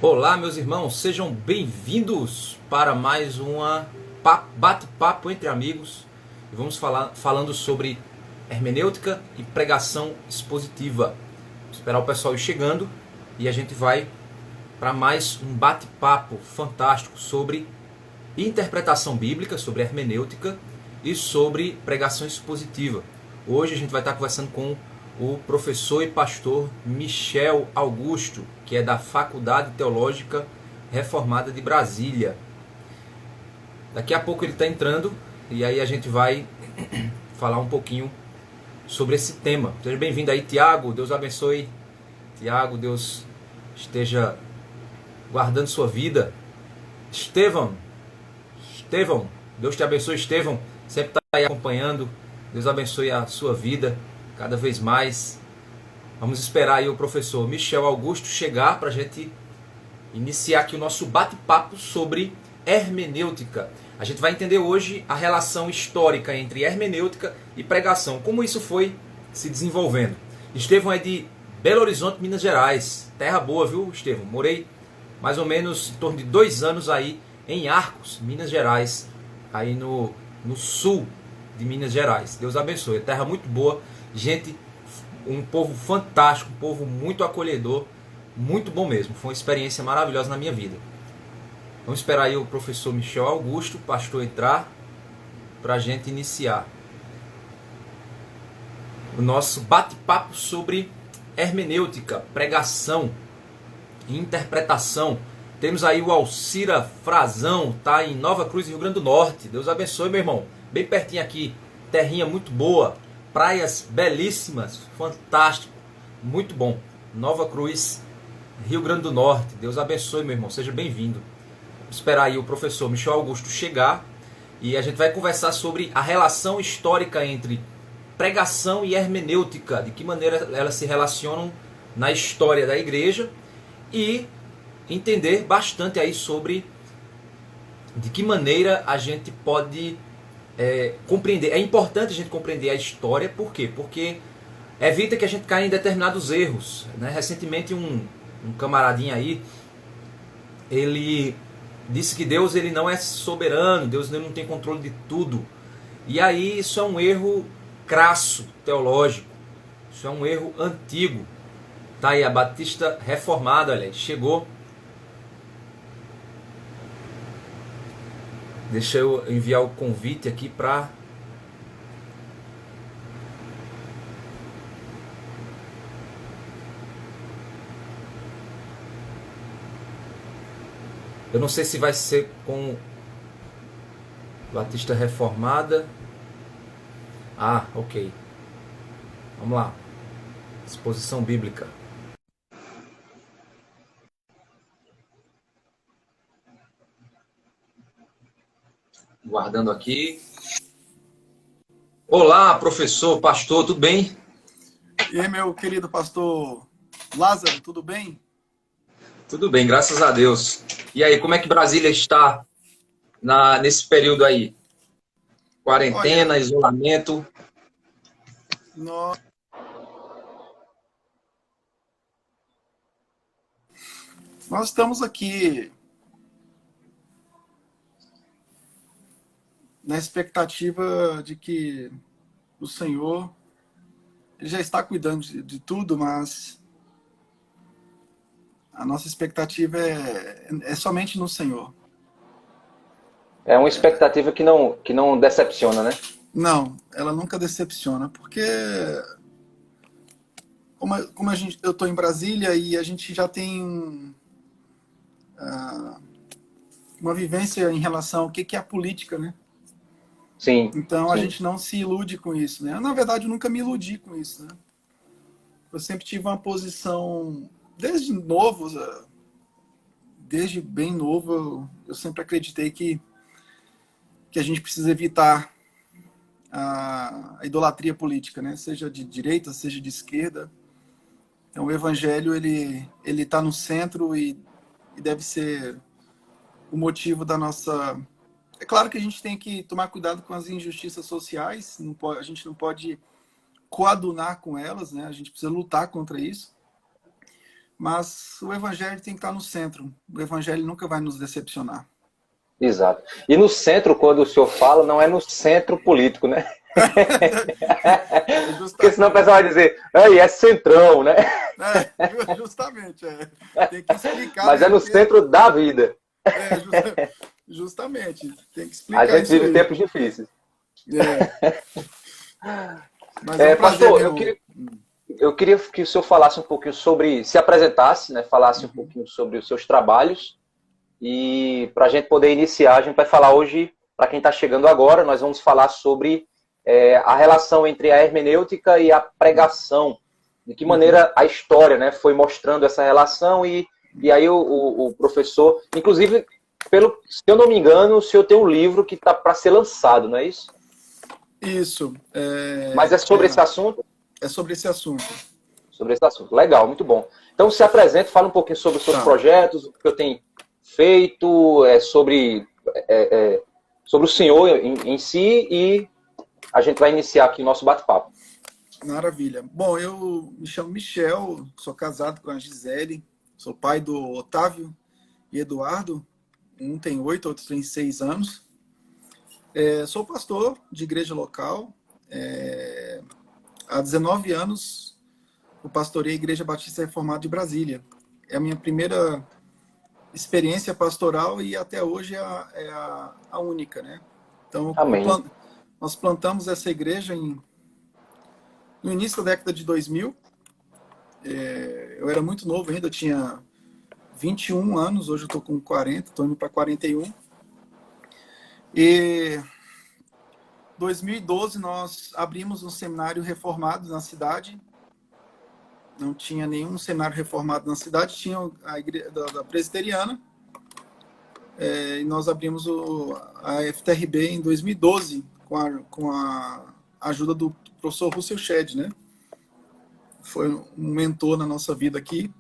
Olá, meus irmãos, sejam bem-vindos para mais uma bate-papo entre amigos. E vamos falando sobre hermenêutica e pregação expositiva. Vou esperar o pessoal ir chegando e a gente vai para mais um bate-papo fantástico sobre interpretação bíblica, sobre hermenêutica e sobre pregação expositiva. Hoje a gente vai estar conversando com o professor e pastor Michel Augusto, que é da Faculdade Teológica Reformada de Brasília. Daqui a pouco ele está entrando e aí a gente vai falar um pouquinho sobre esse tema. Seja bem-vindo aí, Tiago. Deus abençoe. Tiago, Deus esteja guardando sua vida. Estevão, Deus te abençoe, Estevão. Sempre está aí acompanhando. Deus abençoe a sua vida cada vez mais. Vamos esperar aí o professor Michel Augusto chegar para a gente iniciar aqui o nosso bate-papo sobre hermenêutica. A gente vai entender hoje a relação histórica entre hermenêutica e pregação, como isso foi se desenvolvendo. Estevão é de Belo Horizonte, Minas Gerais. Terra boa, viu, Estevão? Morei mais ou menos em torno de 2 anos aí em Arcos, Minas Gerais, aí no sul de Minas Gerais. Deus abençoe. Terra muito boa, gente, um povo fantástico, um povo muito acolhedor, muito bom mesmo. Foi uma experiência maravilhosa na minha vida. Vamos esperar aí o professor Michel Augusto, pastor, entrar para a gente iniciar o nosso bate-papo sobre hermenêutica, pregação e interpretação. Temos aí o Alcira Frazão, tá em Nova Cruz, Rio Grande do Norte. Deus abençoe, meu irmão. Bem pertinho aqui, terrinha muito boa, praias belíssimas, fantástico, muito bom. Nova Cruz, Rio Grande do Norte. Deus abençoe, meu irmão. Seja bem-vindo. Vamos esperar aí o professor Michel Augusto chegar e a gente vai conversar sobre a relação histórica entre pregação e hermenêutica, de que maneira elas se relacionam na história da igreja e entender bastante aí sobre de que maneira a gente pode compreender. É importante a gente compreender a história, por quê? Porque evita que a gente caia em determinados erros, né? Recentemente um camaradinho aí, ele disse que Deus ele não é soberano, Deus ele não tem controle de tudo. E aí isso é um erro crasso teológico, isso é um erro antigo. Tá aí a Batista Reformada, olha, chegou. Deixa eu enviar o convite aqui para... Eu não sei se vai ser com Batista Reformada. Ah, ok. Vamos lá. Exposição bíblica. Guardando aqui. Olá, professor, pastor, tudo bem? E aí, meu querido pastor Lázaro, tudo bem? Tudo bem, graças a Deus. E aí, como é que Brasília está nesse período aí? Olha, Quarentena, isolamento? nós, nós estamos aqui na expectativa de que o Senhor ele já está cuidando de tudo, mas a nossa expectativa é somente no Senhor. É uma expectativa que não decepciona, né? Não, ela nunca decepciona, porque eu estou em Brasília e a gente já tem uma vivência em relação ao que é a política, né? Sim, Então a sim. gente não se ilude com isso, né? Na verdade, eu nunca me iludi com isso, né? Eu sempre tive uma posição, desde bem novo, eu sempre acreditei que a gente precisa evitar a idolatria política, né? Seja de direita, seja de esquerda. Então o evangelho ele está no centro e deve ser o motivo da nossa... É claro que a gente tem que tomar cuidado com as injustiças sociais, a gente não pode coadunar com elas, né? A gente precisa lutar contra isso. mas o evangelho tem que estar no centro. O evangelho nunca vai nos decepcionar. Exato. E no centro, quando o senhor fala, não é no centro político, né? Porque senão o pessoal vai dizer, é centrão, né? Justamente. Tem que explicar. Mas é no centro da vida. Justamente. Tem que explicar. A gente isso vive aí. tempos difíceis. Mas é um prazer, pastor, eu queria que o senhor falasse um pouquinho sobre, se apresentasse, né? Falasse um pouquinho sobre os seus trabalhos. E para a gente poder iniciar, a gente vai falar hoje, para quem está chegando agora, nós vamos falar sobre a relação entre a hermenêutica e a pregação. De que maneira a história, né, foi mostrando essa relação e aí o professor... Inclusive, se eu não me engano, o senhor tem um livro que está para ser lançado, não é isso? Isso. Mas é sobre esse assunto? É sobre esse assunto. Sobre esse assunto. Legal, muito bom. Então, se apresente, fala um pouquinho sobre os seus projetos, o que eu tenho feito, sobre o senhor em si, e a gente vai iniciar aqui o nosso bate-papo. Maravilha. Bom, eu me chamo Michel, sou casado com a Gisele, sou pai do Otávio e Eduardo, um tem 8, outro tem 6 anos. Sou pastor de igreja local. Há 19 anos, eu pastorei a Igreja Batista Reformada de Brasília. É a minha primeira experiência pastoral e até hoje é a única, né? Então, nós plantamos essa igreja no início da década de 2000. Eu era muito novo ainda, eu tinha 21 anos, hoje eu estou com 40, estou indo para 41. E em 2012 nós abrimos um seminário reformado na cidade. Não tinha nenhum seminário reformado na cidade, tinha a igreja da presbiteriana. E nós abrimos a FTRB em 2012 com a ajuda do professor Russell Shedd, né? Foi um mentor na nossa vida aqui.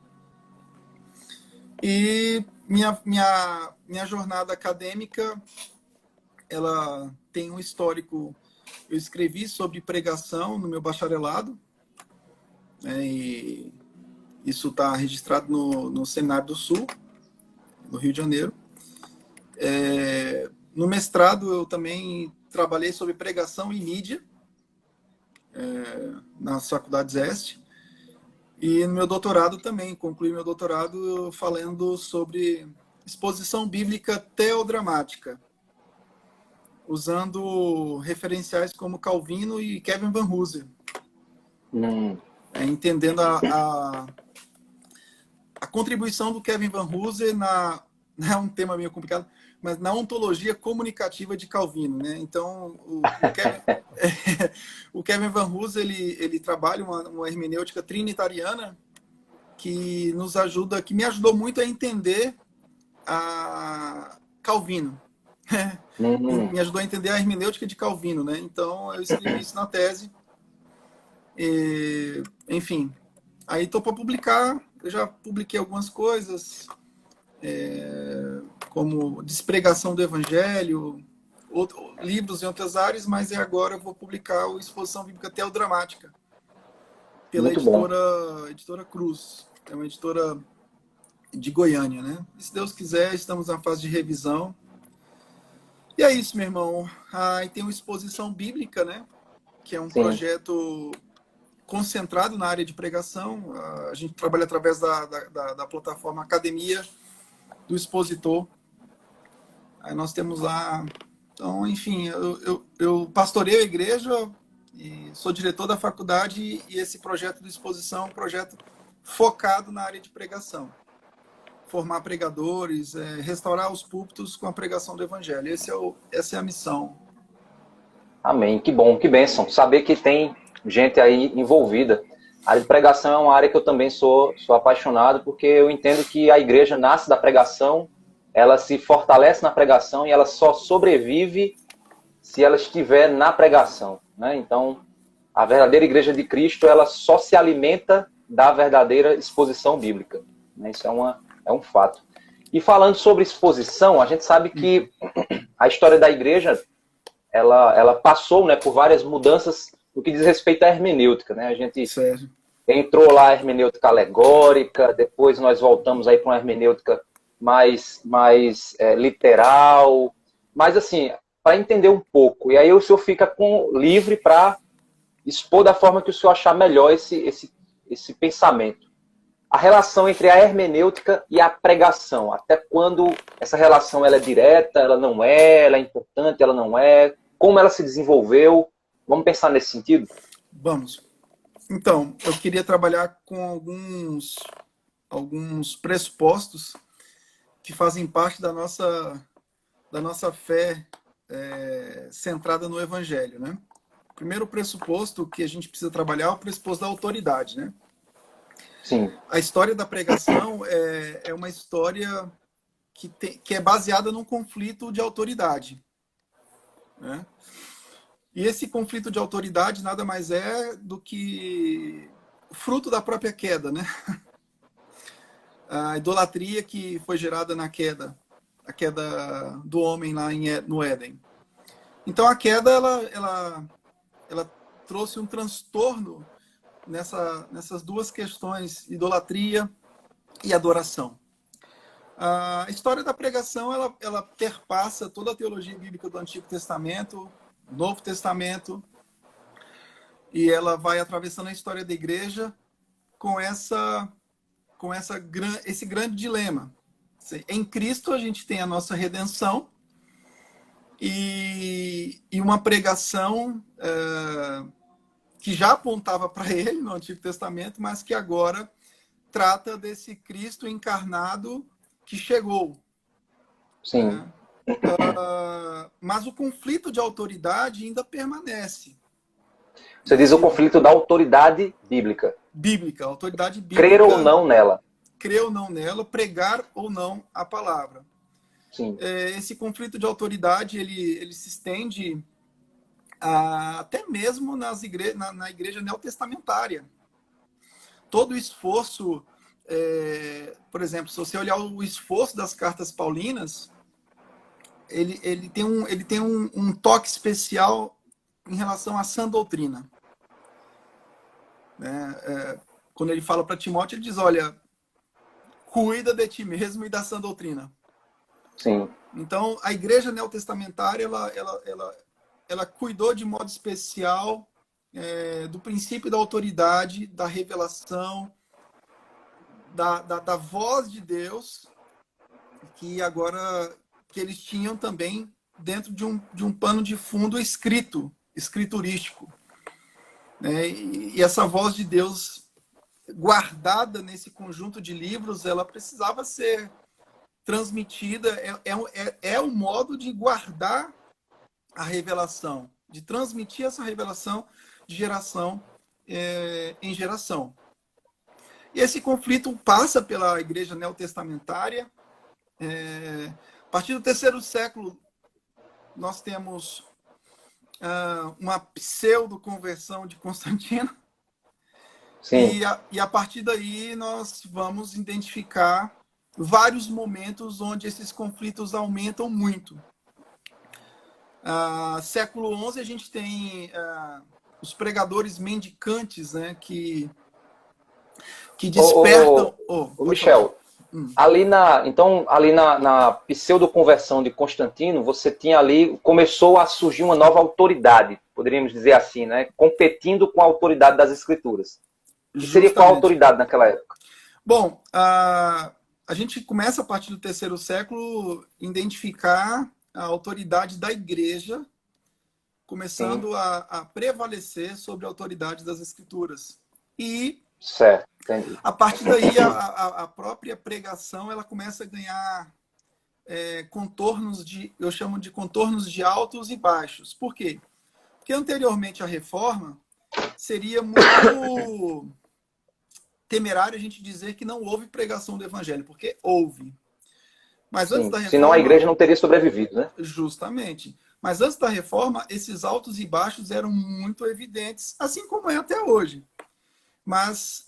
E minha jornada acadêmica, ela tem um histórico. Eu escrevi sobre pregação no meu bacharelado. E isso está registrado no Seminário do Sul, no Rio de Janeiro. No mestrado, eu também trabalhei sobre pregação e mídia, nas faculdades Este. E no meu doutorado também, concluí meu doutorado falando sobre exposição bíblica teodramática, usando referenciais como Calvino e Kevin Van Hooser. Entendendo a contribuição do Kevin Van Hooser é um tema meio complicado, mas na ontologia comunicativa de Calvino, né? Então, o Kevin Van Hooser, ele trabalha uma hermenêutica trinitariana que me ajudou muito a entender a Calvino. Me ajudou a entender a hermenêutica de Calvino, né? Então, eu escrevi isso na tese. Enfim, aí estou para publicar. Eu já publiquei algumas coisas, como Despregação do Evangelho, livros em outras áreas, mas agora eu vou publicar a Exposição Bíblica Teodramática pela editora Cruz. É uma editora de Goiânia, né? E, se Deus quiser, estamos na fase de revisão. E é isso, meu irmão. E tem uma Exposição Bíblica, né? Que é um projeto concentrado na área de pregação. A gente trabalha através da plataforma Academia do Expositor. Aí nós temos lá... Então, enfim, eu pastoreio a igreja e sou diretor da faculdade, e esse projeto de exposição é um projeto focado na área de pregação. Formar pregadores, restaurar os púlpitos com a pregação do Evangelho. Essa é a missão. Amém. Que bom, que bênção. Saber que tem gente aí envolvida. A área de pregação é uma área que eu também sou apaixonado, porque eu entendo que a igreja nasce da pregação, ela se fortalece na pregação e ela só sobrevive se ela estiver na pregação, né? Então, a verdadeira igreja de Cristo, ela só se alimenta da verdadeira exposição bíblica, né? Isso é um fato. E falando sobre exposição, a gente sabe que a história da igreja, ela passou, né, por várias mudanças no que diz respeito à hermenêutica, né? A gente entrou lá a hermenêutica alegórica, depois nós voltamos aí para uma hermenêutica mais literal, mas assim, para entender um pouco. E aí o senhor fica livre para expor da forma que o senhor achar melhor esse pensamento. A relação entre a hermenêutica e a pregação, até quando essa relação ela é direta, ela é importante, ela não é, como ela se desenvolveu, vamos pensar nesse sentido? Vamos. Então, eu queria trabalhar com alguns pressupostos que fazem parte da nossa fé centrada no Evangelho, né? O primeiro pressuposto que a gente precisa trabalhar é o pressuposto da autoridade, né? Sim. A história da pregação é uma história que é baseada num conflito de autoridade, né? E esse conflito de autoridade nada mais é do que fruto da própria queda, né? A idolatria que foi gerada na queda, a queda do homem lá no Éden. Então a queda ela trouxe um transtorno nessas duas questões, idolatria e adoração. A história da pregação ela perpassa toda a teologia bíblica do Antigo Testamento, Novo Testamento, e ela vai atravessando a história da igreja com esse grande dilema. Em Cristo a gente tem a nossa redenção e uma pregação que já apontava para ele no Antigo Testamento, mas que agora trata desse Cristo encarnado que chegou. Sim. Né? Mas o conflito de autoridade ainda permanece. Você diz o conflito da autoridade bíblica. Bíblica, autoridade bíblica. Crer ou não nela. Crer ou não nela, pregar ou não a palavra. Sim. Esse conflito de autoridade, ele se estende até mesmo na igreja neotestamentária. Todo o esforço, por exemplo, se você olhar o esforço das cartas paulinas, ele tem um toque especial em relação à sã doutrina. Quando ele fala para Timóteo, ele diz, olha, cuida de ti mesmo e da sã doutrina. Sim. Então, a igreja neotestamentária, ela cuidou de modo especial do princípio da autoridade, da revelação, da voz de Deus, que eles tinham também dentro de um pano de fundo escriturístico. E essa voz de Deus guardada nesse conjunto de livros, ela precisava ser transmitida, é um modo de guardar a revelação, de transmitir essa revelação de geração em geração. E esse conflito passa pela igreja neotestamentária. A partir do 3º século, nós temos uma pseudo-conversão de Constantino. Sim. E a partir daí nós vamos identificar vários momentos onde esses conflitos aumentam muito. Século XI a gente tem os pregadores mendicantes, né, que despertam... Michel, ali na pseudo-conversão de Constantino, você tinha ali, começou a surgir uma nova autoridade, poderíamos dizer assim, né, competindo com a autoridade das Escrituras. Que seria qual a autoridade naquela época? Bom, a gente começa a partir do 3º século a identificar a autoridade da igreja começando a prevalecer sobre a autoridade das Escrituras. E certo, entendi. A partir daí a própria pregação ela começa a ganhar contornos eu chamo de contornos de altos e baixos. Por quê? Porque anteriormente à reforma seria muito temerário a gente dizer que não houve pregação do evangelho, porque houve. Mas antes da reforma, senão a igreja não teria sobrevivido, né? Justamente. Mas antes da reforma, esses altos e baixos eram muito evidentes, assim como é até hoje. Mas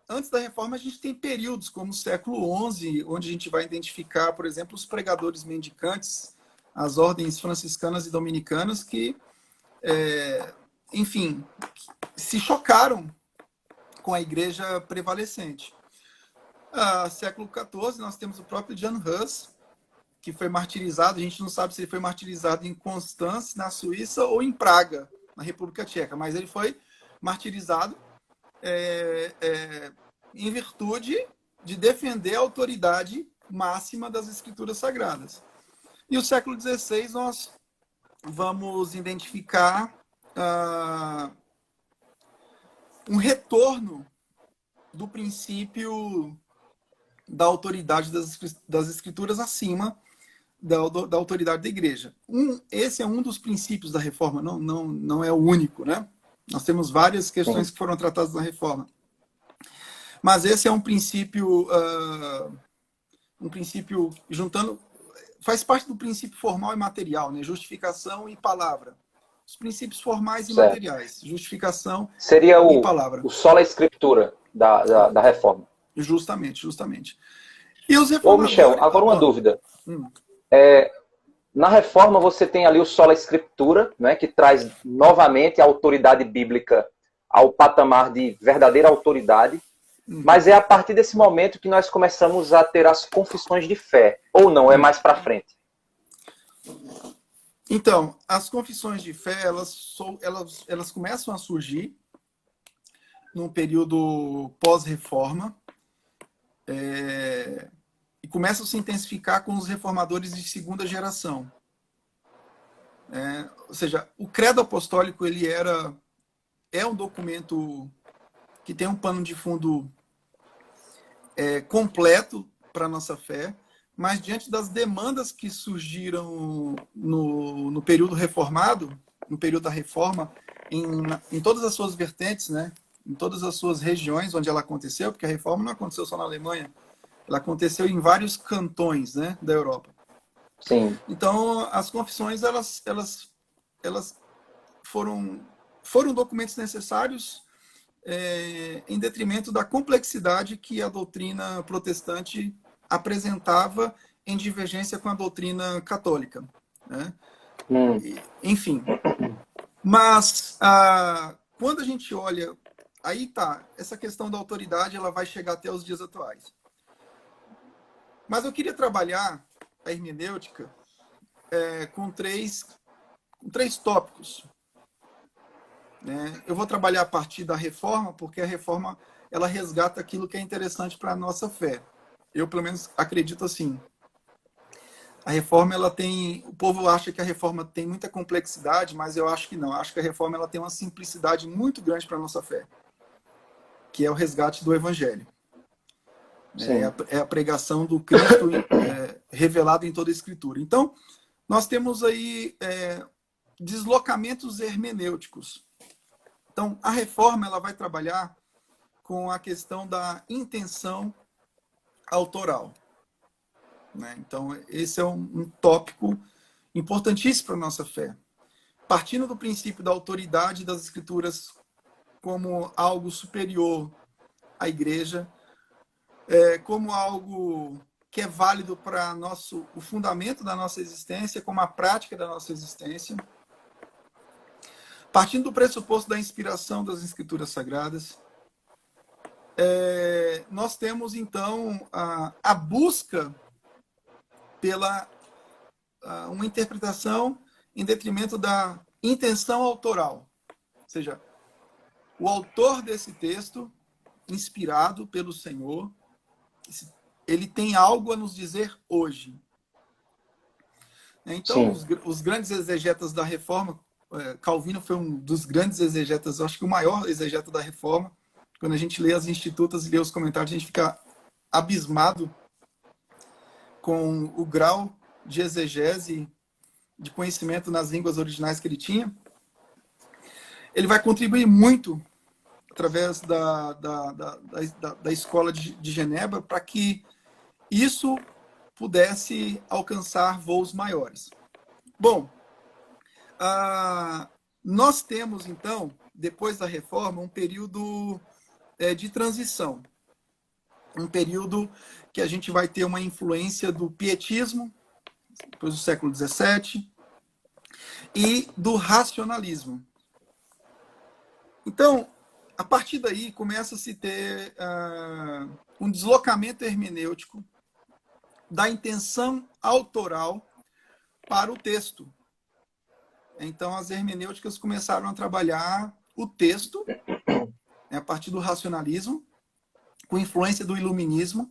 antes da reforma, a gente tem períodos como o século XI, onde a gente vai identificar, por exemplo, os pregadores mendicantes, as ordens franciscanas e dominicanas, que, enfim, se chocaram com a igreja prevalecente. Século XIV, nós temos o próprio Jan Hus, que foi martirizado. A gente não sabe se ele foi martirizado em Constance, na Suíça, ou em Praga, na República Tcheca, mas ele foi martirizado em virtude de defender a autoridade máxima das Escrituras Sagradas. E o século XVI nós vamos identificar um retorno do princípio da autoridade das Escrituras acima da autoridade da Igreja. Esse é um dos princípios da Reforma, não é o único, né? Nós temos várias questões que foram tratadas na Reforma. Mas esse é um princípio juntando, faz parte do princípio formal e material, né? Justificação e palavra. Os princípios formais e materiais, justificação e palavra. O sola escritura da Reforma. Justamente. E os reformadores... Ô, Michel, agora uma dúvida. Na Reforma você tem ali o sola escritura, né, que traz novamente a autoridade bíblica ao patamar de verdadeira autoridade, mas é a partir desse momento que nós começamos a ter as confissões de fé, ou não, é mais para frente? Então, as confissões de fé, elas começam a surgir num período pós-reforma, e começam a se intensificar com os reformadores de segunda geração. Ou seja, o credo apostólico é um documento que tem um pano de fundo completo para a nossa fé, mas diante das demandas que surgiram no período reformado, no período da reforma, em todas as suas vertentes, né? Em todas as suas regiões onde ela aconteceu, porque a reforma não aconteceu só na Alemanha, ela aconteceu em vários cantões, né, da Europa. Sim. Então, as confissões elas foram documentos necessários em detrimento da complexidade que a doutrina protestante apresentava em divergência com a doutrina católica, né? Enfim. Mas, quando a gente olha... Aí tá, essa questão da autoridade ela vai chegar até os dias atuais. Mas eu queria trabalhar a hermenêutica com três tópicos. Eu vou trabalhar a partir da Reforma, porque a Reforma ela resgata aquilo que é interessante para a nossa fé. Eu, pelo menos, acredito assim. A Reforma, ela tem... O povo acha que a Reforma tem muita complexidade, mas eu acho que não. Eu acho que a Reforma ela tem uma simplicidade muito grande para a nossa fé, que é o resgate do Evangelho. É a pregação do Cristo revelado em toda a Escritura. Então, nós temos aí deslocamentos hermenêuticos. Então, a Reforma ela vai trabalhar com a questão da intenção autoral. Então, esse é um tópico importantíssimo para a nossa fé. Partindo do princípio da autoridade das Escrituras como algo superior à Igreja, como algo que é válido para o fundamento da nossa existência, como a prática da nossa existência. Partindo do pressuposto da inspiração das Escrituras Sagradas, nós temos, então, a busca pela uma interpretação em detrimento da intenção autoral. Ou seja, o autor desse texto, inspirado pelo Senhor, ele tem algo a nos dizer hoje. Então, os grandes exegetas da Reforma, Calvino foi um dos grandes exegetas, acho que o maior exegeta da Reforma. Quando a gente lê as Institutas e lê os comentários, a gente fica abismado com o grau de exegese, de conhecimento nas línguas originais que ele tinha. Ele vai contribuir muito através da escola de Genebra para que isso pudesse alcançar voos maiores. Bom, nós temos, então, depois da Reforma, um período de transição. Um período que a gente vai ter uma influência do pietismo, depois do século XVII, e do racionalismo. Então, A partir daí começa a se ter um deslocamento hermenêutico da intenção autoral para o texto. Então, as hermenêuticas começaram a trabalhar o texto, né, a partir do racionalismo, com influência do iluminismo.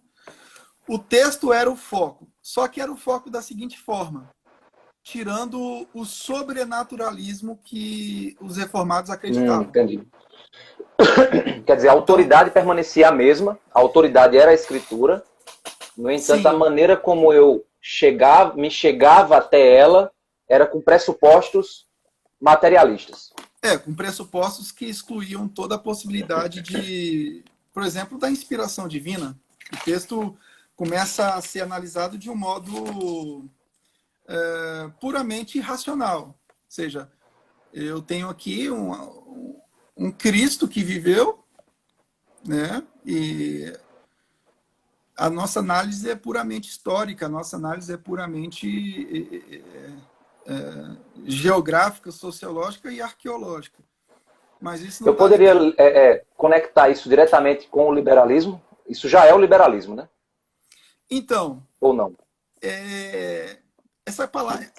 O texto era o foco, só que era o foco da seguinte forma, tirando o sobrenaturalismo que os reformados acreditavam. Entendi. Quer dizer, a autoridade permanecia a mesma, a autoridade era a escritura, no entanto, Sim. a maneira como eu me chegava até ela era com pressupostos materialistas. Com pressupostos que excluíam toda a possibilidade de, por exemplo, da inspiração divina. O texto começa a ser analisado de um modo puramente racional. Ou seja, eu tenho aqui um Cristo que viveu, né? E a nossa análise é puramente histórica, a nossa análise é puramente geográfica, sociológica e arqueológica. Mas isso não eu poderia conectar isso diretamente com o liberalismo? Isso já é o liberalismo, né? Então, ou não? Essa palavra,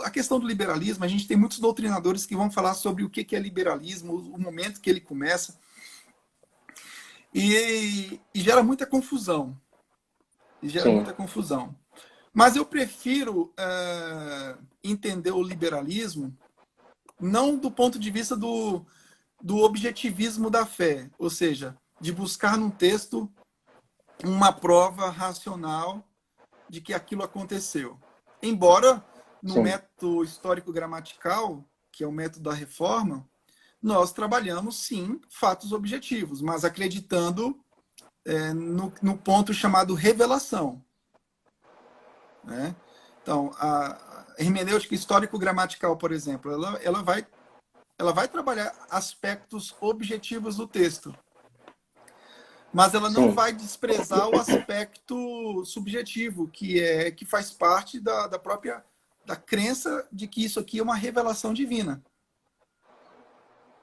a questão do liberalismo, a gente tem muitos doutrinadores que vão falar sobre o que é liberalismo, o momento que ele começa, e gera muita confusão. Mas eu prefiro entender o liberalismo não do ponto de vista do objetivismo da fé, ou seja, de buscar num texto uma prova racional de que aquilo aconteceu. Embora, no método histórico-gramatical, que é o método da reforma, nós trabalhamos, sim, fatos objetivos, mas acreditando no ponto chamado revelação. Né? Então, a hermenêutica histórico-gramatical, por exemplo, ela vai trabalhar aspectos objetivos do texto, mas ela não vai desprezar o aspecto subjetivo, que faz parte da própria crença de que isso aqui é uma revelação divina.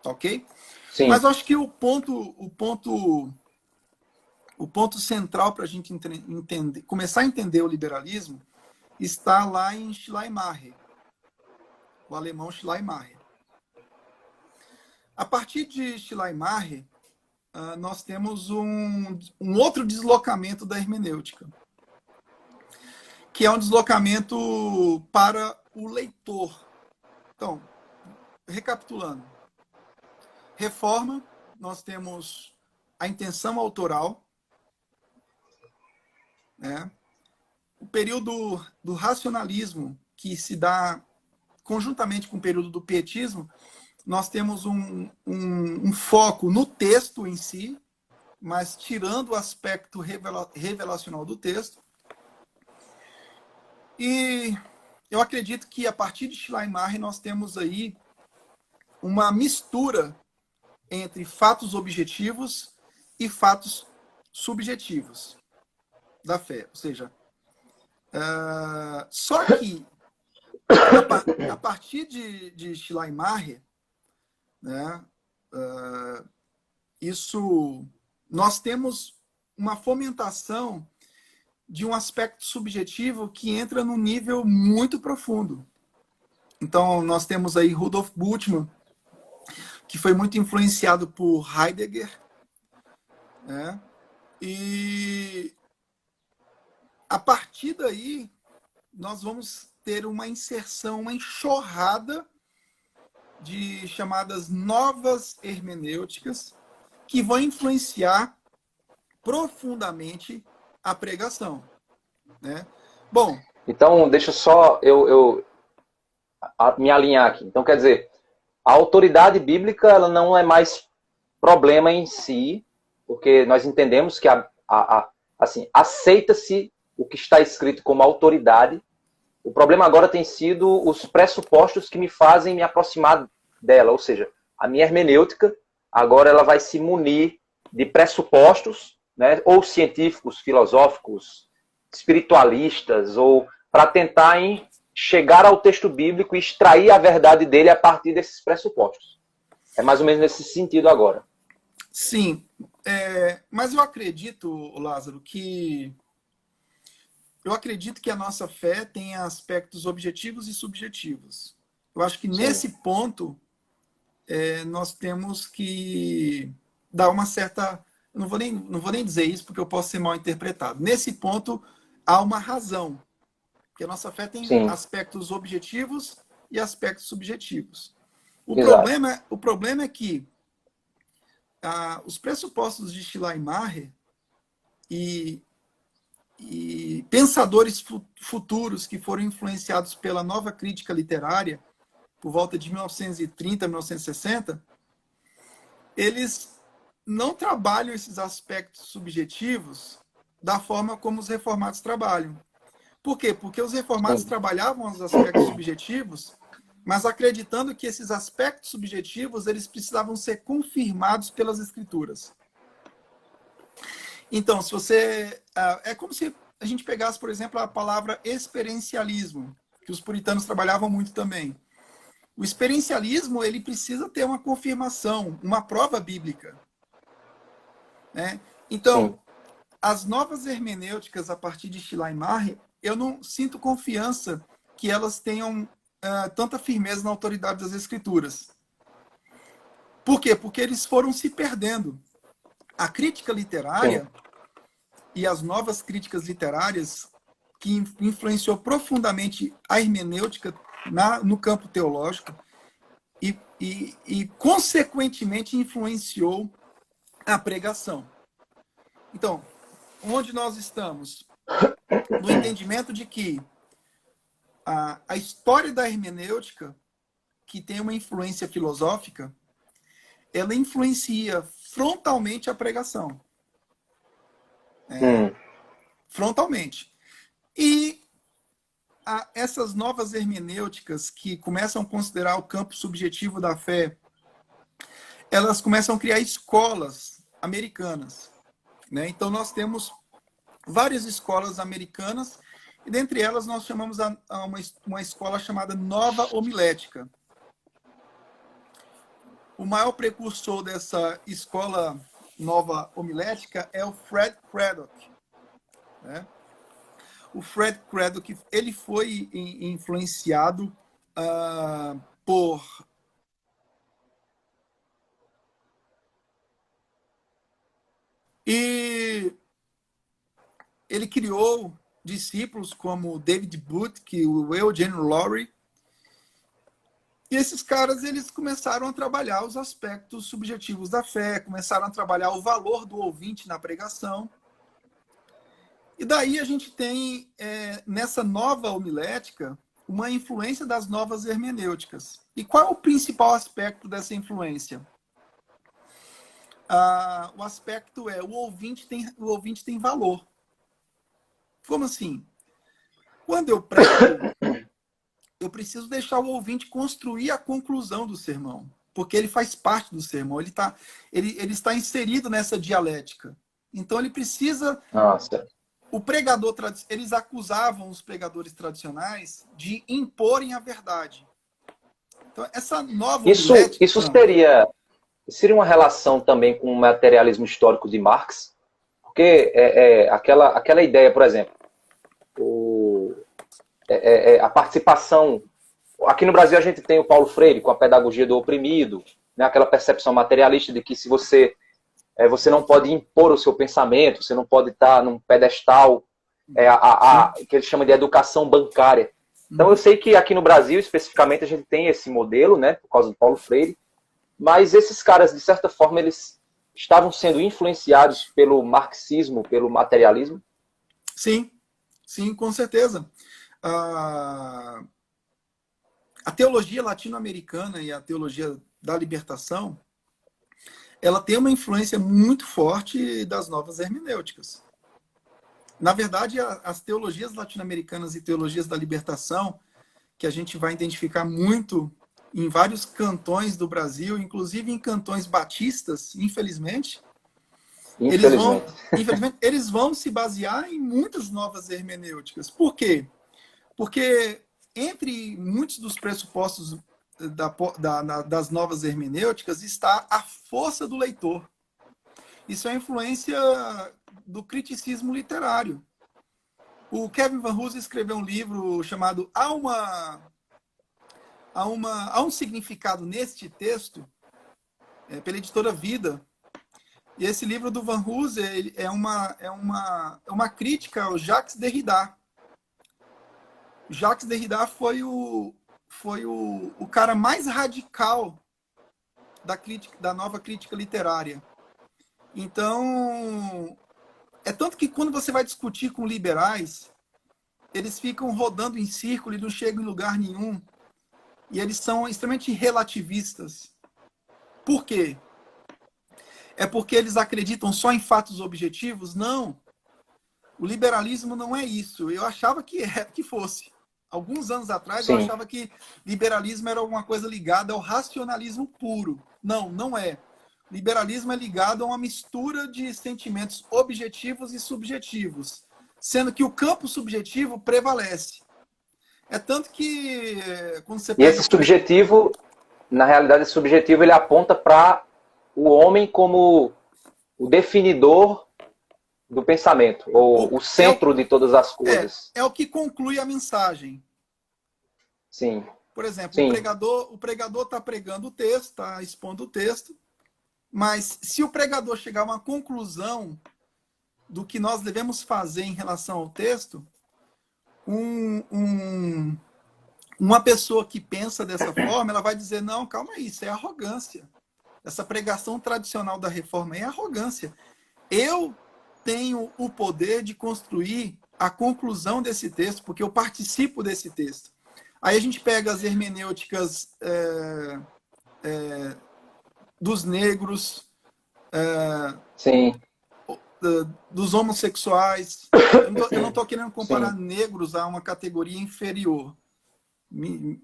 Ok? Sim. Mas eu acho que o ponto central para a gente começar a entender o liberalismo está lá em Schleiermacher, o alemão Schleiermacher. A partir de Schleiermacher, nós temos um outro deslocamento da hermenêutica, que é um deslocamento para o leitor. Então, recapitulando. Reforma, nós temos a intenção autoral, né? O período do racionalismo, que se dá conjuntamente com o período do pietismo, nós temos um foco no texto em si, mas tirando o aspecto revelacional do texto. E eu acredito que a partir de Schleiermacher nós temos aí uma mistura entre fatos objetivos e fatos subjetivos da fé. Ou seja, só que a partir de Schleiermacher, né, nós temos uma fomentação de um aspecto subjetivo que entra num nível muito profundo. Então, nós temos aí Rudolf Bultmann, que foi muito influenciado por Heidegger, né? E a partir daí, nós vamos ter uma inserção, uma enxurrada de chamadas novas hermenêuticas que vão influenciar profundamente a pregação, né? Bom, então deixa só eu me alinhar aqui. Então, quer dizer, a autoridade bíblica ela não é mais problema em si, porque nós entendemos que assim, aceita-se o que está escrito como autoridade. O problema agora tem sido os pressupostos que me fazem me aproximar dela, ou seja, a minha hermenêutica agora ela vai se munir de pressupostos, né, ou científicos, filosóficos, espiritualistas, ou para tentar chegar ao texto bíblico e extrair a verdade dele a partir desses pressupostos. É mais ou menos nesse sentido agora. Sim, mas eu acredito, Lázaro, que a nossa fé tem aspectos objetivos e subjetivos. Eu acho que nesse ponto nós temos que dar uma certa... Eu não vou nem dizer isso porque eu posso ser mal interpretado. Nesse ponto há uma razão, porque a nossa fé tem aspectos objetivos e aspectos subjetivos. O problema é que os pressupostos de Schleiermacher e pensadores futuros que foram influenciados pela nova crítica literária, por volta de 1930, 1960, eles não trabalham esses aspectos subjetivos da forma como os reformados trabalham. Por quê? Porque os reformados trabalhavam os aspectos subjetivos, mas acreditando que esses aspectos subjetivos eles precisavam ser confirmados pelas escrituras. Então, se você... é como se a gente pegasse, por exemplo, a palavra experiencialismo, que os puritanos trabalhavam muito também. O experiencialismo ele precisa ter uma confirmação, uma prova bíblica. Né? Então, as novas hermenêuticas a partir de Schleiermacher, eu não sinto confiança que elas tenham tanta firmeza na autoridade das escrituras. Por quê? Porque eles foram se perdendo. A crítica literária e as novas críticas literárias que influenciou profundamente a hermenêutica no campo teológico e consequentemente influenciou a pregação. Então, onde nós estamos? No entendimento de que a história da hermenêutica, que tem uma influência filosófica, ela influencia frontalmente a pregação. Frontalmente. E essas novas hermenêuticas que começam a considerar o campo subjetivo da fé, elas começam a criar escolas americanas. Né? Então, nós temos várias escolas americanas, e dentre elas nós chamamos uma escola chamada Nova Homilética. O maior precursor dessa escola Nova Homilética é o Fred Craddock. Né? O Fred Craddock ele foi influenciado por e ele criou discípulos como David Booth, o Eugene Lowry, e esses caras eles começaram a trabalhar os aspectos subjetivos da fé, começaram a trabalhar o valor do ouvinte na pregação. E daí a gente tem, nessa nova homilética, uma influência das novas hermenêuticas. E qual é o principal aspecto dessa influência? O aspecto o ouvinte tem valor. Como assim? Quando eu prego, eu preciso deixar o ouvinte construir a conclusão do sermão, porque ele faz parte do sermão, ele está inserido nessa dialética. Então ele precisa... Nossa. O pregador, eles acusavam os pregadores tradicionais de imporem a verdade. Então, essa nova homilética... Isso seria uma relação também com o materialismo histórico de Marx? Porque aquela ideia, por exemplo, a participação... Aqui no Brasil a gente tem o Paulo Freire com a pedagogia do oprimido, né? Aquela percepção materialista de que se você não pode impor o seu pensamento, você não pode estar num pedestal, que ele chama de educação bancária. Então eu sei que aqui no Brasil, especificamente, a gente tem esse modelo, né, por causa do Paulo Freire, mas esses caras, de certa forma, eles estavam sendo influenciados pelo marxismo, pelo materialismo? Sim, com certeza. A teologia latino-americana e a teologia da libertação, ela tem uma influência muito forte das novas hermenêuticas. Na verdade, as teologias latino-americanas e teologias da libertação, que a gente vai identificar muito em vários cantões do Brasil, inclusive em cantões batistas, infelizmente, eles vão se basear em muitas novas hermenêuticas. Por quê? Porque entre muitos dos pressupostos das novas hermenêuticas está a força do leitor. Isso é a influência do criticismo literário. O Kevin Van Hoosen escreveu um livro chamado Há um Significado Neste Texto, pela editora Vida. E esse livro do Van Hoosen é uma crítica ao Jacques Derrida. Jacques Derrida foi o cara mais radical da nova crítica literária. Então, é tanto que quando você vai discutir com liberais, eles ficam rodando em círculo e não chegam em lugar nenhum. E eles são extremamente relativistas. Por quê? É porque eles acreditam só em fatos objetivos? Não. O liberalismo não é isso. Eu achava que fosse. Alguns anos atrás, Sim. Eu achava que liberalismo era alguma coisa ligada ao racionalismo puro. Não, não é. Liberalismo é ligado a uma mistura de sentimentos objetivos e subjetivos, sendo que o campo subjetivo prevalece. É tanto que quando você pega... E esse subjetivo, na realidade, esse subjetivo ele aponta para o homem como o definidor do pensamento, ou o centro de todas as coisas. É o que conclui a mensagem. Sim. Por exemplo, Sim. o pregador está pregando o texto, está expondo o texto, mas se o pregador chegar a uma conclusão do que nós devemos fazer em relação ao texto, uma pessoa que pensa dessa forma, ela vai dizer, não, calma aí, isso é arrogância. Essa pregação tradicional da reforma é arrogância. Eu tenho o poder de construir a conclusão desse texto, porque eu participo desse texto. Aí a gente pega as hermenêuticas dos negros, Sim. Dos homossexuais. Eu não estou querendo comparar Sim. negros a uma categoria inferior.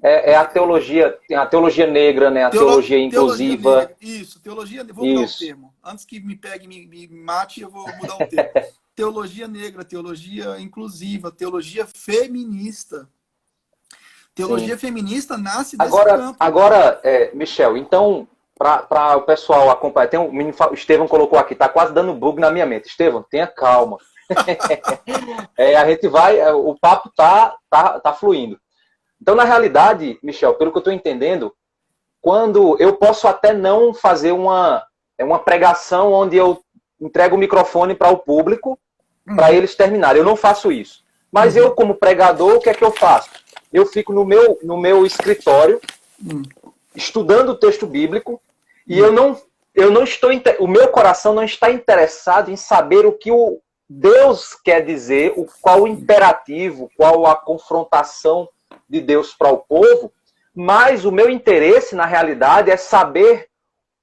É a teologia negra, né? A teologia inclusiva. Isso, teologia. Vou mudar o termo. Antes que me pegue e me mate, eu vou mudar o termo. Teologia negra, teologia inclusiva, teologia feminista. Teologia Sim. feminista nasce desse campo. Agora, Michel, então, para o pessoal acompanhar, o Estevão colocou aqui, tá quase dando bug na minha mente. Estevão, tenha calma. A gente vai, o papo tá fluindo. Então, na realidade, Michel, pelo que eu estou entendendo, quando eu posso até não fazer uma pregação onde eu entrego o microfone para o público, para eles terminarem. Eu não faço isso. Mas eu, como pregador, o que é que eu faço? Eu fico no meu escritório, estudando o texto bíblico, e eu não estou, o meu coração não está interessado em saber o que o Deus quer dizer, qual o imperativo, qual a confrontação de Deus para o povo, mas o meu interesse, na realidade, é saber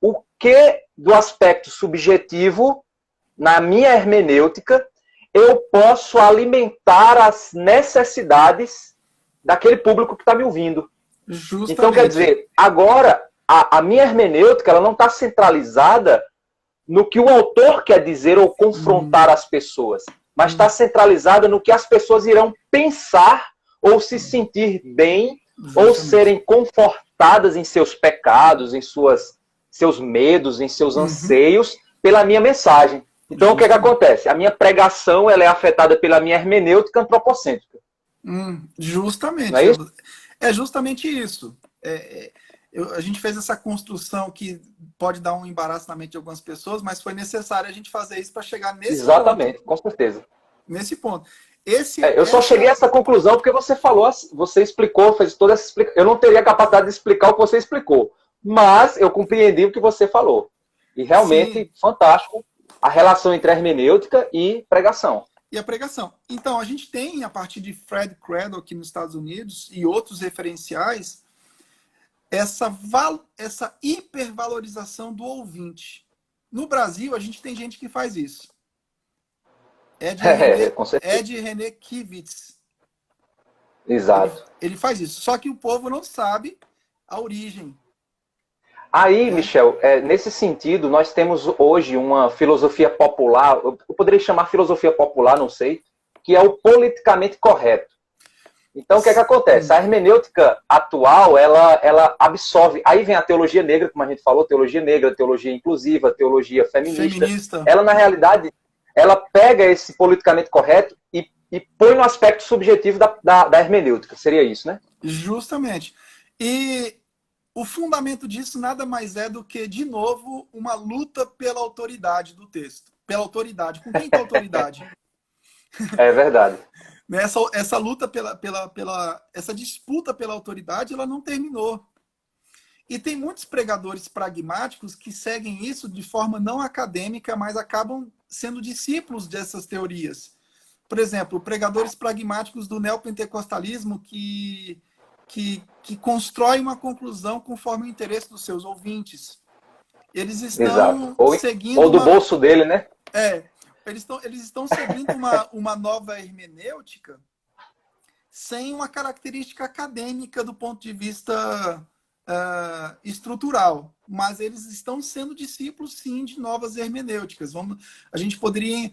o que, do aspecto subjetivo, na minha hermenêutica, eu posso alimentar as necessidades daquele público que está me ouvindo. Justamente. Então, quer dizer, agora, a minha hermenêutica ela não está centralizada no que o autor quer dizer ou confrontar as pessoas, mas está centralizada no que as pessoas irão pensar ou se sentir bem, ou serem confortadas em seus pecados, em seus medos, em seus anseios, pela minha mensagem. Então, o que acontece? A minha pregação ela é afetada pela minha hermenêutica antropocêntrica. Justamente. Não é isso? É justamente isso. A gente fez essa construção que pode dar um embaraço na mente de algumas pessoas, mas foi necessário a gente fazer isso para chegar nesse Exatamente, ponto. Com certeza. Nesse ponto. Eu só cheguei a essa conclusão porque você falou, você explicou, fez toda essa explicação. Eu não teria a capacidade de explicar o que você explicou, mas eu compreendi o que você falou. E realmente, Sim. fantástico a relação entre a hermenêutica e pregação. E a pregação. Então, a gente tem, a partir de Fred Craddock aqui nos Estados Unidos e outros referenciais, essa hipervalorização do ouvinte. No Brasil, a gente tem gente que faz isso. Ed René Kivitz. Exato. Ele faz isso. Só que o povo não sabe a origem. Aí, Michel, nesse sentido, nós temos hoje uma filosofia popular, eu poderia chamar filosofia popular, não sei, que é o politicamente correto. Então, o que é que acontece? A hermenêutica atual, ela absorve. Aí vem a teologia negra, como a gente falou, teologia negra, teologia inclusiva, teologia feminista. Ela, na realidade, ela pega esse politicamente correto e põe no aspecto subjetivo da hermenêutica. Seria isso, né? Justamente. E o fundamento disso nada mais é do que, de novo, uma luta pela autoridade do texto. Pela autoridade. Com quem tem autoridade? É verdade. Essa luta essa disputa pela autoridade, ela não terminou. E tem muitos pregadores pragmáticos que seguem isso de forma não acadêmica, mas acabam sendo discípulos dessas teorias. Por exemplo, pregadores pragmáticos do neopentecostalismo que constroem uma conclusão conforme o interesse dos seus ouvintes. Eles estão seguindo... Ou do bolso dele, né? Eles estão seguindo uma nova hermenêutica sem uma característica acadêmica do ponto de vista estrutural, mas eles estão sendo discípulos, sim, de novas hermenêuticas. A gente poderia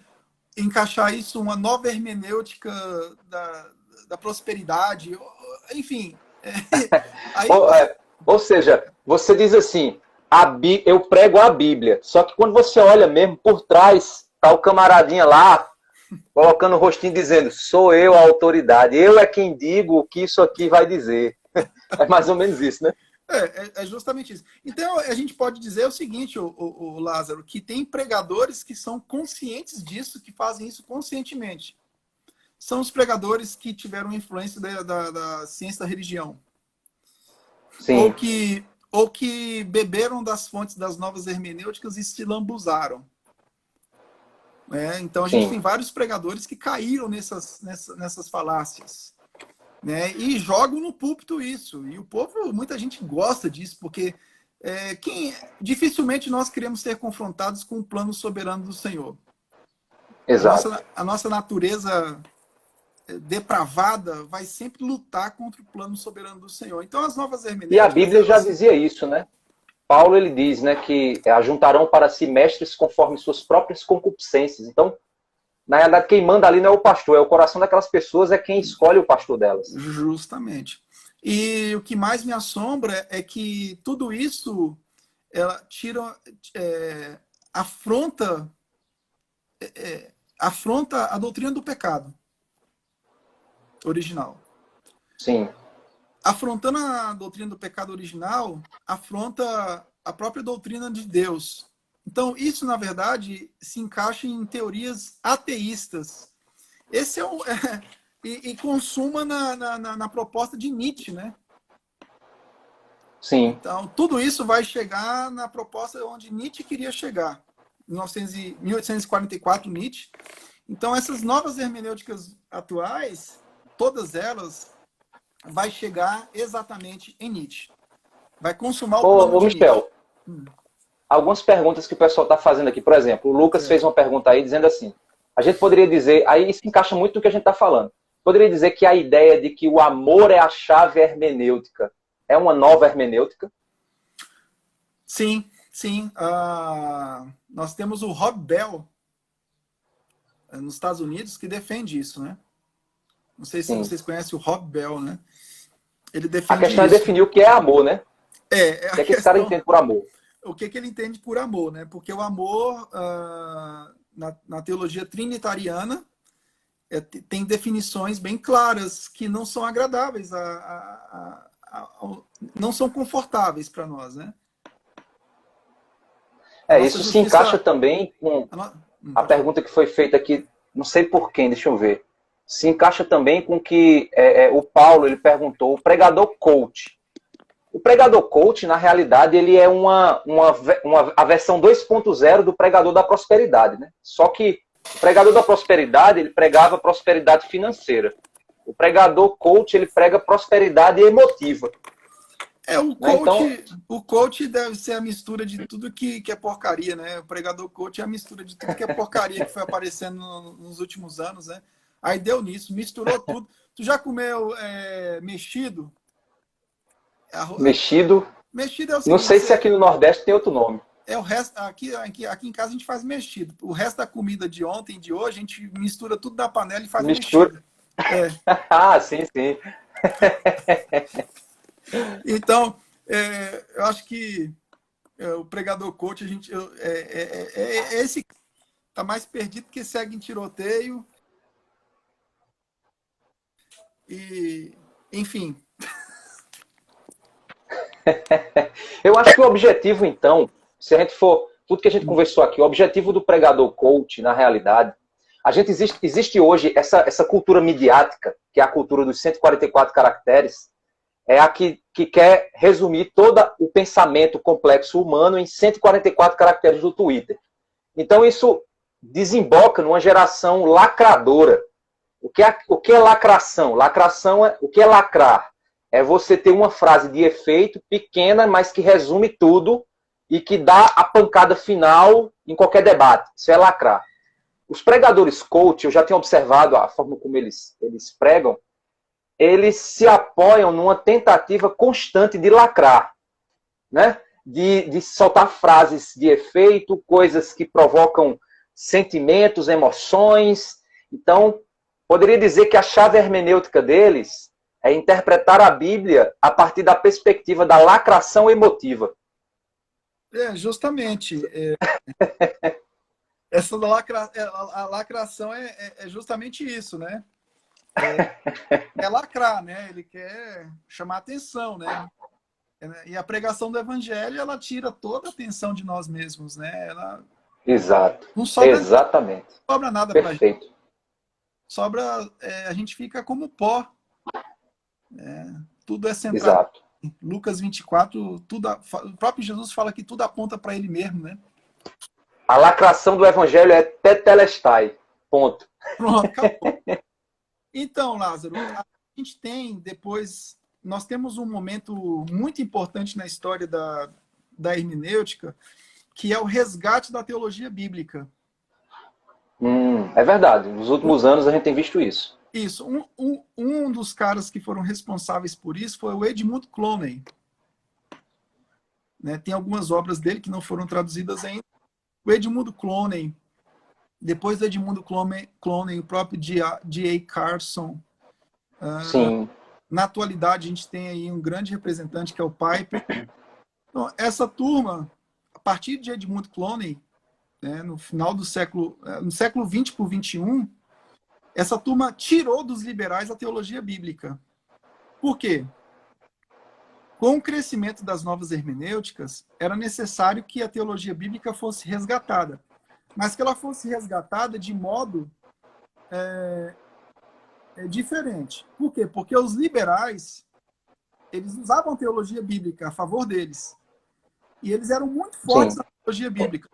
encaixar isso uma nova hermenêutica da prosperidade, enfim. Ou seja, você diz assim, eu prego a Bíblia, só que quando você olha mesmo por trás, tá o camaradinha lá, colocando o rostinho dizendo, sou eu a autoridade, eu é quem digo o que isso aqui vai dizer. É mais ou menos isso, né? É justamente isso. Então, a gente pode dizer o seguinte, o Lázaro, que tem pregadores que são conscientes disso, que fazem isso conscientemente. São os pregadores que tiveram influência da ciência da religião. Sim. Ou que beberam das fontes das novas hermenêuticas e se lambuzaram. Então, a gente tem vários pregadores que caíram nessas falácias. Né? E jogam no púlpito isso. E o povo, muita gente gosta disso, porque dificilmente nós queremos ser confrontados com o plano soberano do Senhor. Exato. A nossa natureza depravada vai sempre lutar contra o plano soberano do Senhor. Então, as novas hermenêuticas... E a Bíblia já dizia isso, né? Paulo, ele diz, né, que ajuntarão para si mestres conforme suas próprias concupiscências. Então, na realidade, quem manda ali não é o pastor, é o coração daquelas pessoas, é quem escolhe o pastor delas. Justamente. E o que mais me assombra é que tudo isso afronta a doutrina do pecado original. Sim. Afrontando a doutrina do pecado original, afronta a própria doutrina de Deus. Então, isso, na verdade, se encaixa em teorias ateístas. Esse e consuma na proposta de Nietzsche, né? Sim. Então, tudo isso vai chegar na proposta onde Nietzsche queria chegar. Em 1844, Nietzsche. Então, essas novas hermenêuticas atuais, todas elas, vai chegar exatamente em Nietzsche. Vai consumar o plano de Michel, Nietzsche. Algumas perguntas que o pessoal está fazendo aqui. Por exemplo, o Lucas fez uma pergunta aí dizendo assim, a gente poderia dizer, aí isso encaixa muito no que a gente está falando, poderia dizer que a ideia de que o amor é a chave hermenêutica é uma nova hermenêutica? Sim, sim. Nós temos o Rob Bell, nos Estados Unidos, que defende isso, né? Não sei se vocês conhecem o Rob Bell, né? Ele defende a questão é definir o que é amor, né? O que é que esse cara entende por amor? O que ele entende por amor, né? Porque o amor, na teologia trinitariana, tem definições bem claras que não são agradáveis, não são confortáveis para nós, né? Isso se encaixa também com a pergunta que foi feita aqui, não sei por quem, deixa eu ver. Se encaixa também com que o Paulo ele perguntou, o pregador coach. O pregador coach, na realidade, ele é a versão 2.0 do pregador da prosperidade, né? Só que o pregador da prosperidade, ele pregava prosperidade financeira. O pregador coach, ele prega prosperidade emotiva. O coach deve ser a mistura de tudo que é porcaria, né? O pregador coach é a mistura de tudo que é porcaria que foi aparecendo nos últimos anos, né? Aí deu nisso, misturou tudo. Tu já comeu mexido? Mexido? Mexido é o seguinte, não sei se aqui no Nordeste tem outro nome. O resto, aqui em casa a gente faz mexido. O resto da comida de ontem e de hoje, a gente mistura tudo na panela e faz mexido. Ah, sim, sim. Então, eu acho que o pregador coach, esse que está mais perdido que segue em tiroteio. E, enfim. Eu acho que o objetivo, então, se a gente for, tudo que a gente conversou aqui, o objetivo do pregador coach, na realidade, existe hoje essa cultura midiática, que é a cultura dos 144 caracteres, é a que quer resumir todo o pensamento complexo humano em 144 caracteres do Twitter. Então isso desemboca numa geração lacradora. O que é lacração? O que é lacrar? É você ter uma frase de efeito pequena, mas que resume tudo e que dá a pancada final em qualquer debate. Isso é lacrar. Os pregadores coach, eu já tenho observado a forma como eles pregam, eles se apoiam numa tentativa constante de lacrar, né? De soltar frases de efeito, coisas que provocam sentimentos, emoções. Então, poderia dizer que a chave hermenêutica deles é interpretar a Bíblia a partir da perspectiva da lacração emotiva. Justamente. A lacração é justamente isso, né? É lacrar, né? Ele quer chamar atenção, né? E a pregação do evangelho, ela tira toda a atenção de nós mesmos, né? Ela Exato. não sobra, Exatamente. não sobra nada para a gente. Perfeito. Sobra, a gente fica como pó. Tudo é centrado. Exato. Lucas 24, o próprio Jesus fala que tudo aponta para ele mesmo, né? A lacração do evangelho é tetelestai. Ponto. Pronto, acabou. Então, Lázaro, a gente tem depois... Nós temos um momento muito importante na história da hermenêutica, que é o resgate da teologia bíblica. É verdade. Nos últimos anos a gente tem visto isso. Isso. Um dos caras que foram responsáveis por isso foi o Edmund Clowney. Né? Tem algumas obras dele que não foram traduzidas ainda. O Edmund Clowney, depois do Edmund Clowney, o próprio D.A. Carson. Sim. Na atualidade, a gente tem aí um grande representante, que é o Piper. Então, essa turma, a partir de Edmund Clowney, né, no final do século XX para o XXI, essa turma tirou dos liberais a teologia bíblica. Por quê? Com o crescimento das novas hermenêuticas, era necessário que a teologia bíblica fosse resgatada. Mas que ela fosse resgatada de modo diferente. Por quê? Porque os liberais, eles usavam a teologia bíblica a favor deles. E eles eram muito fortes na teologia bíblica.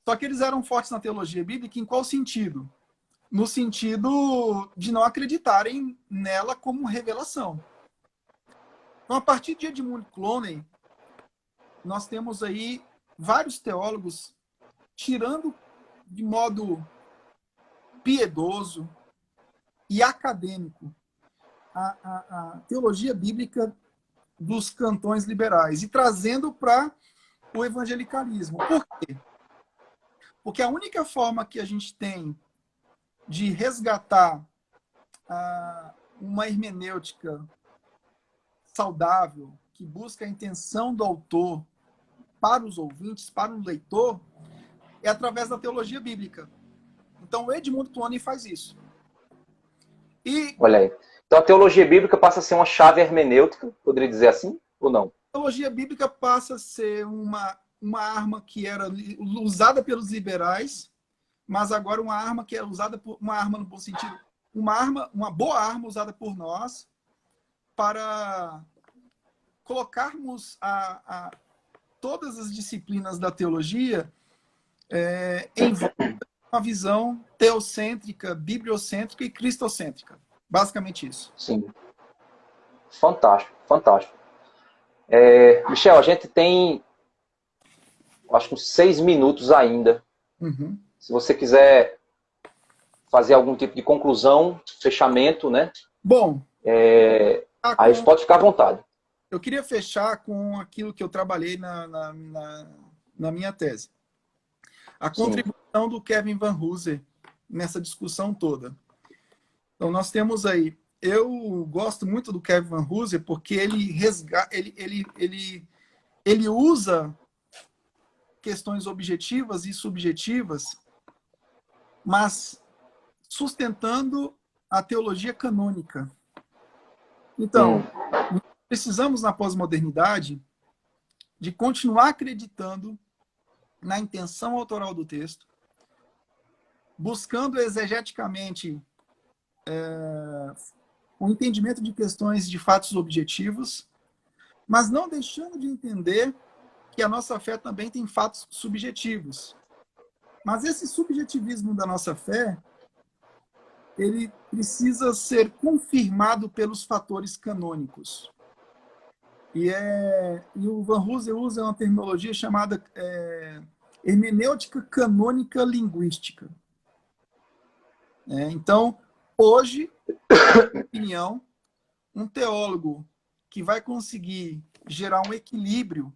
Só que eles eram fortes na teologia bíblica em qual sentido? No sentido de não acreditarem nela como revelação. Então, a partir de Edmund Clowney, nós temos aí vários teólogos tirando de modo piedoso e acadêmico a teologia bíblica dos cantões liberais e trazendo para o evangelicalismo. Por quê? Porque a única forma que a gente tem de resgatar uma hermenêutica saudável, que busca a intenção do autor para os ouvintes, para o leitor, é através da teologia bíblica. Então, o Edmund Clowney faz isso. Olha aí. Então, a teologia bíblica passa a ser uma chave hermenêutica, poderia dizer assim, ou não? A teologia bíblica passa a ser uma arma que era usada pelos liberais, mas agora uma arma que é usada por uma arma no bom sentido, uma boa arma usada por nós para colocarmos todas as disciplinas da teologia em uma visão teocêntrica, bibliocêntrica e cristocêntrica. Basicamente isso. Sim. Fantástico, fantástico. Michel, a gente tem, acho que uns 6 minutos ainda. Uhum. Se você quiser fazer algum tipo de conclusão, fechamento, né? Bom, aí pode ficar à vontade. Eu queria fechar com aquilo que eu trabalhei na minha tese. A contribuição do Kevin Van Hooser nessa discussão toda. Então, nós temos aí. Eu gosto muito do Kevin Van Hooser porque ele usa questões objetivas e subjetivas, mas sustentando a teologia canônica. Então, nós precisamos, na pós-modernidade, de continuar acreditando na intenção autoral do texto, buscando exegeticamente o entendimento de questões de fatos objetivos, mas não deixando de entender que a nossa fé também tem fatos subjetivos. Mas esse subjetivismo da nossa fé, ele precisa ser confirmado pelos fatores canônicos. E o Van Hooser usa uma terminologia chamada hermenêutica canônica linguística. Então, hoje, na minha opinião, um teólogo que vai conseguir gerar um equilíbrio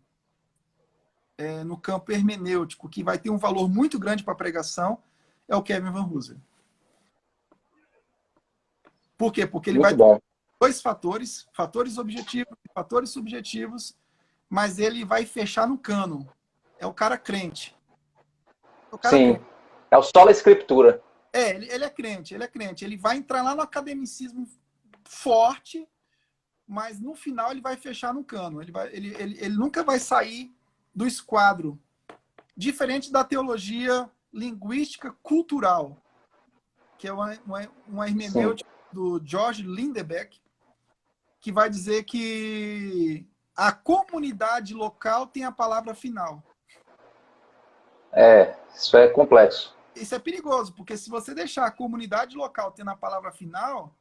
no campo hermenêutico, que vai ter um valor muito grande para a pregação, é o Kevin Van Hooser. Por quê? Porque ele vai ter dois fatores, fatores objetivos e fatores subjetivos, mas ele vai fechar no cânon. É o cara crente. Sim, crente. É o sola escritura. Ele é crente, ele é crente. Ele vai entrar lá no academicismo forte, mas no final ele vai fechar no cânon. Ele nunca vai sair do esquadro. Diferente da teologia linguística cultural, que é uma hermenêutica do George Lindebeck, que vai dizer que a comunidade local tem a palavra final. Isso é complexo. Isso é perigoso, porque se você deixar a comunidade local tendo a palavra final,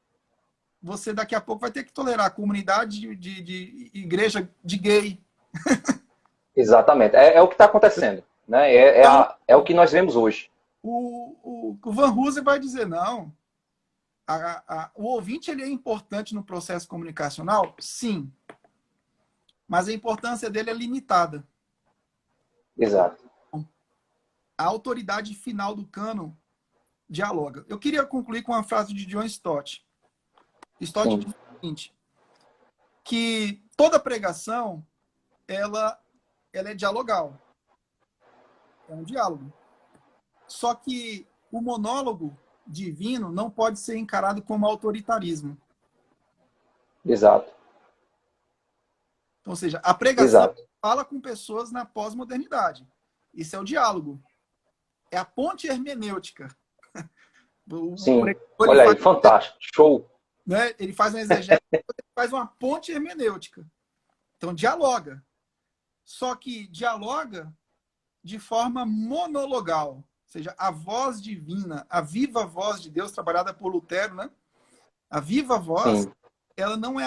você daqui a pouco vai ter que tolerar a comunidade de igreja de gay. Exatamente. É o que está acontecendo. Né? É o que nós vemos hoje. O Van Hooser vai dizer, não, o ouvinte ele é importante no processo comunicacional? Sim. Mas a importância dele é limitada. Exato. A autoridade final do cânon dialoga. Eu queria concluir com uma frase de John Stott. Stott diz o seguinte, que toda pregação ela é dialogal. É um diálogo. Só que o monólogo divino não pode ser encarado como autoritarismo. Exato. Ou seja, a pregação fala com pessoas na pós-modernidade. Isso é o diálogo. É a ponte hermenêutica. Sim. Olha aí, fantástico. Show. Né? Ele faz uma exegese, ele faz uma ponte hermenêutica. Então, dialoga. Só que dialoga de forma monologal. Ou seja, a voz divina, a viva voz de Deus, trabalhada por Lutero, né? A viva voz, ela não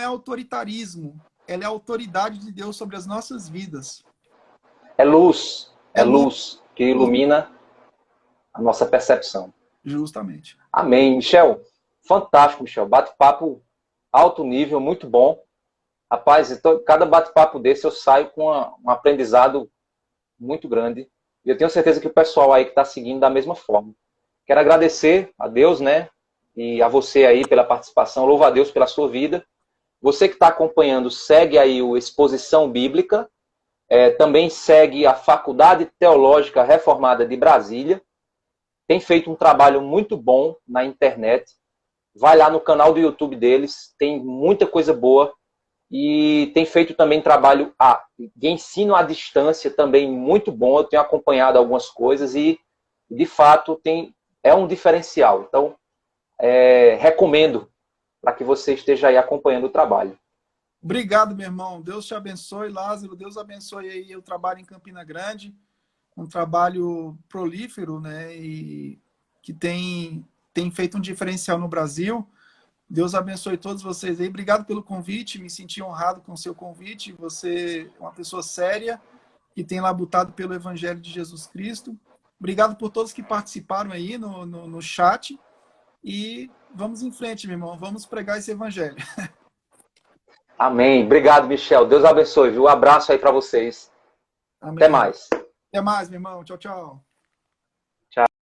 é autoritarismo. Ela é a autoridade de Deus sobre as nossas vidas. É luz. É luz que ilumina a nossa percepção. Justamente. Amém. Michel, fantástico, Michel. Bate-papo alto nível, muito bom. Rapaz, então, cada bate-papo desse eu saio com um aprendizado muito grande. E eu tenho certeza que o pessoal aí que está seguindo da mesma forma. Quero agradecer a Deus, né? E a você aí pela participação. Louvo a Deus pela sua vida. Você que está acompanhando, segue aí o Exposição Bíblica. Também segue a Faculdade Teológica Reformada de Brasília. Tem feito um trabalho muito bom na internet. Vai lá no canal do YouTube deles. Tem muita coisa boa. E tem feito também trabalho de ensino à distância, também muito bom. Eu tenho acompanhado algumas coisas e, de fato, é um diferencial. Então, recomendo para que você esteja aí acompanhando o trabalho. Obrigado, meu irmão. Deus te abençoe, Lázaro. Deus abençoe aí o trabalho em Campina Grande. Um trabalho prolífero, né? E que tem feito um diferencial no Brasil. Deus abençoe todos vocês aí. Obrigado pelo convite. Me senti honrado com o seu convite. Você é uma pessoa séria que tem labutado pelo Evangelho de Jesus Cristo. Obrigado por todos que participaram aí no chat. E vamos em frente, meu irmão. Vamos pregar esse Evangelho. Amém. Obrigado, Michel. Deus abençoe, viu? Um abraço aí para vocês. Amém. Até mais. Até mais, meu irmão. Tchau, tchau.